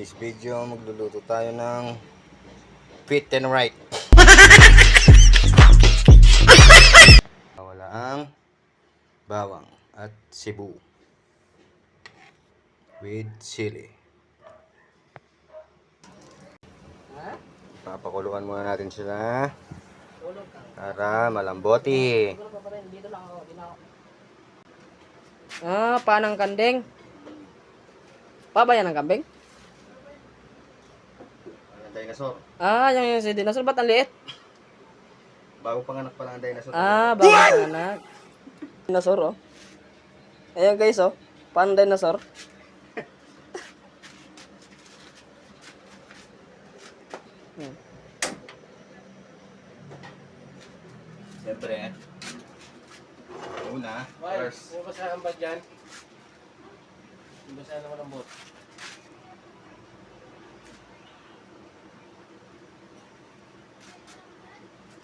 today's video, magluluto tayo ng fit and right. Wala ang bawang at sibu with chili. Papakuluan muna natin sila para malamboti. Panang kandeng. Pabayan ng kambing? Ang dinosaur. Yung si dinosaur, ba't ang liit? Bago panganak pala ang dinosaur. Bago panganak. Dinosaur, oh. Ayan guys, oh. Paano dinosaur? Siyempre, una, first. Babasahan ba dyan? Babasahan naman ang bot.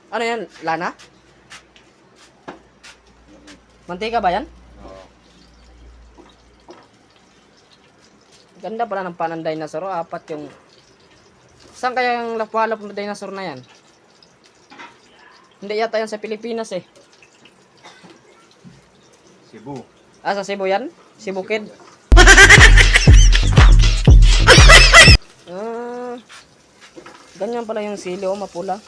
Ano yan? Lana? Mantika ba yan? Oo. Ganda pala ng panang dinosaur, oh. Apat yung... Saan kaya yung lapalap ng dinosaur na yan? Hindi yata yan sa Pilipinas eh. Cebu. Sa Cebu yan? Cebu Kid? Ganyan pala yung sili, oh, mapula.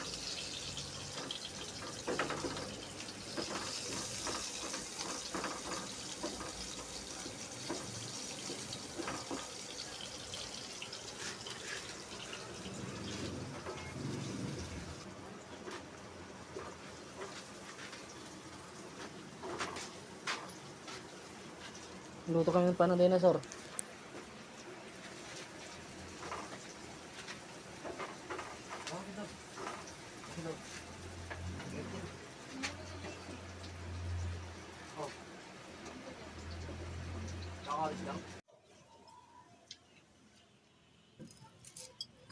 Luto kami pa ng dinosaur.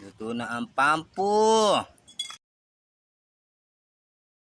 Luto na ang pampo.